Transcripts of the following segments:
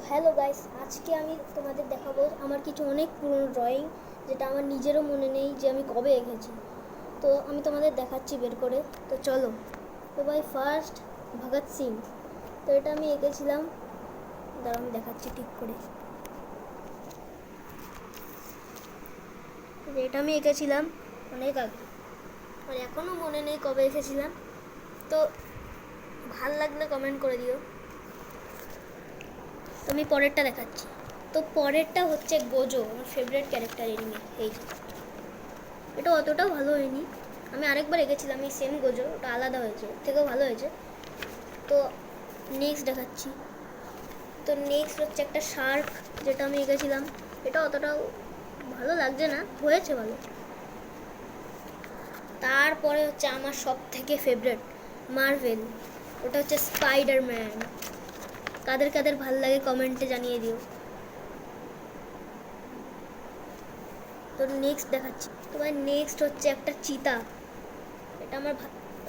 Hello guys, আজকে আমি তোমাদের দেখাবো আমার কিছু অনেক পুরনো ড্রয়িং, যেটা আমার নিজেরও মনে নেই যে আমি কবে এঁকেছি। তো আমি তোমাদের দেখাচ্ছি বের করে। তো চলো। তো ভাই ফার্স্ট ভগৎ সিং। তো এটা আমি এঁকেছিলাম, দাঁড়াও আমি দেখাচ্ছি ঠিক করে। এটা আমি এঁকেছিলাম অনেক আগে, আর এখনও মনে নেই কবে এঁকেছিলাম। তো ভাল লাগলে কমেন্ট করে দিও। তো আমি পরেরটা দেখাচ্ছি। তো পরেরটা হচ্ছে গোজো, আমার ফেভারিট ক্যারেক্টার এনিমে। এই যে এটা অতটাও ভালো হয়নি, আমি আরেকবার এঁকেছিলাম এই সেম গোজো, ওটা আলাদা হয়েছে, ওর থেকেও ভালো হয়েছে। তো নেক্সট দেখাচ্ছি। তো নেক্সট হচ্ছে একটা শার্ক, যেটা আমি এঁকেছিলাম। এটা অতটাও ভালো লাগছে না, হয়েছে ভালো। তারপরে হচ্ছে আমার সব থেকে ফেভারিট মার্ভেল, ওটা হচ্ছে স্পাইডারম্যান। কাদের কাদের ভালো লাগে কমেন্টে জানিয়ে দিও। তো নেক্সট দেখাচ্ছি। তো ভাই নেক্সট হচ্ছে একটা চিতা।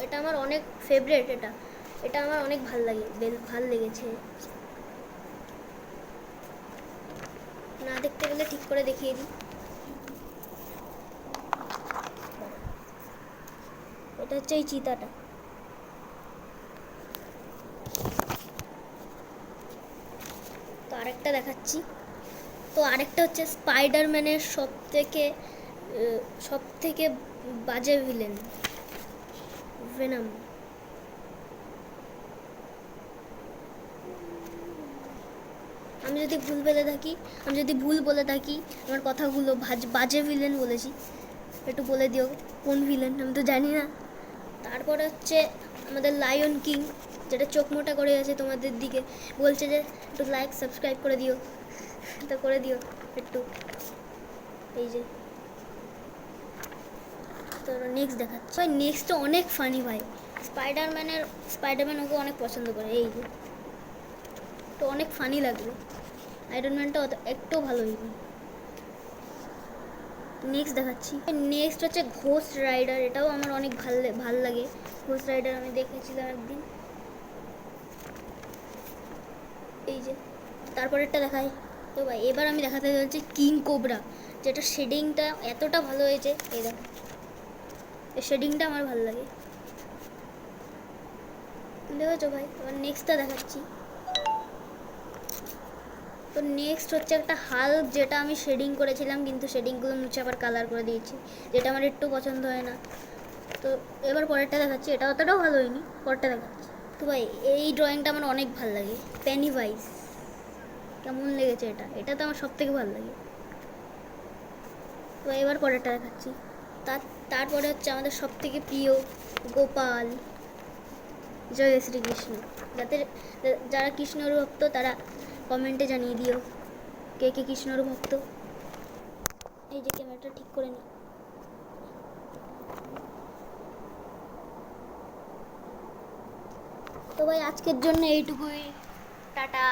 এটা আমার অনেক ফেভারিট। এটা আমার অনেক ভাল লেগেছে। না দেখতে পেলে ঠিক করে দেখিয়ে দিই। এটা হচ্ছে এই চিতাটা। তো আরেকটা দেখাচ্ছি। তো আরেকটা হচ্ছে স্পাইডারম্যানের সব থেকে বাজে ভিলেন, ভেনাম। আমি যদি ভুল বলে থাকি আমার কথাগুলো বাজে ভিলেন বলেছি, একটু বলে দিও কোন ভিলেন, আমি তো জানি না। তারপরে হচ্ছে আমাদের লায়ন কিং, যেটা চোখ মোটা করে আছে তোমাদের দিকে, বলছে যে একটু লাইক সাবস্ক্রাইব করে দিও। তো করে দিও একটু। এই যে তো নেক্সট দেখাচ্ছি। ভাই নেক্সটটা অনেক ফানি ভাই। স্পাইডারম্যান ওকে অনেক পছন্দ করে। এই যে তো অনেক ফানি লাগবে। আয়রন ম্যানটা একটু ভালো হয়নি। নেক্সট দেখাচ্ছি। নেক্সট হচ্ছে ঘোস্ট রাইডার, এটাও আমার অনেক ভাল লাগে। ঘোস্ট রাইডার আমি দেখেছিলাম একদিন। এই যে তারপরেরটা দেখাই। তো ভাই এবার আমি দেখাতে চলছি কিং কোবরা, যেটা শেডিংটা এতটা ভালো হয়েছে। এই দেখো, এই শেডিংটা আমার ভালো লাগে, দেখেছো ভাই। এবার নেক্সটটা দেখাচ্ছি। তো নেক্সট হচ্ছে একটা হাল্ক, যেটা আমি শেডিং করেছিলাম, কিন্তু শেডিংগুলো মুছে আবার কালার করে দিয়েছি, যেটা আমার একটু পছন্দ হয় না। তো এবার পরেরটা দেখাচ্ছি। এটা অতটাও ভালো হয়নি, পরেরটা দেখাচ্ছি। তো ভাই এই ড্রয়িংটা আমার অনেক ভালো লাগে, পেনিভাইজ। কেমন লেগেছে এটা তো আমার সব থেকে ভালো লাগে। তো এবার পরেরটা দেখাচ্ছি। তারপরে হচ্ছে আমাদের সব থেকে প্রিয় গোপাল, জয় শ্রীকৃষ্ণ। যারা কৃষ্ণর ভক্ত তারা কমেন্টে জানিয়ে দিও কে কে কৃষ্ণর ভক্ত। এই যে ক্যামেরাটা ঠিক করে নি। তো ভাই আজকের জন্য এইটুকুই, টাটা।